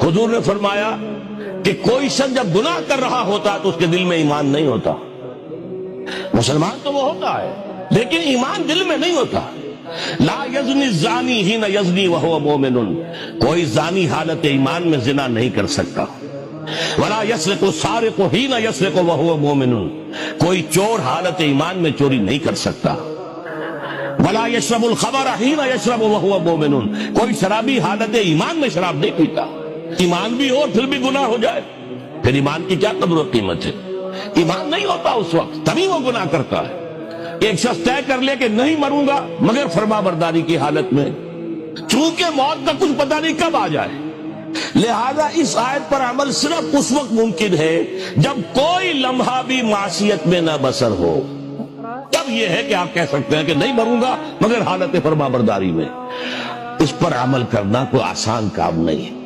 حضور نے فرمایا کہ کوئی شخص جب گناہ کر رہا ہوتا تو اس کے دل میں ایمان نہیں ہوتا. مسلمان تو وہ ہوتا ہے لیکن ایمان دل میں نہیں ہوتا. لا یزنی الزانی حین یزنی وہو مومن، کوئی زانی حالت ایمان میں زنا نہیں کر سکتا. ولا یسرق السارق حین یسرق وہو مومن، کوئی چور حالت ایمان میں چوری نہیں کر سکتا. ولا یشرب الخمر حین یشرب وہو مومن، کوئی شرابی حالت ایمان میں شراب نہیں پیتا. ایمان بھی ہو پھر بھی گناہ ہو جائے، پھر ایمان کی کیا قدر و قیمت ہے؟ ایمان نہیں ہوتا اس وقت، تبھی وہ گناہ کرتا ہے. ایک شخص طے کر لے کہ نہیں مروں گا مگر فرما برداری کی حالت میں، چونکہ موت کا کچھ پتہ نہیں کب آ جائے، لہذا اس آیت پر عمل صرف اس وقت ممکن ہے جب کوئی لمحہ بھی معصیت میں نہ بسر ہو. تب یہ ہے کہ آپ کہہ سکتے ہیں کہ نہیں مروں گا مگر حالت فرما برداری میں. اس پر عمل کرنا کوئی آسان کام نہیں ہے.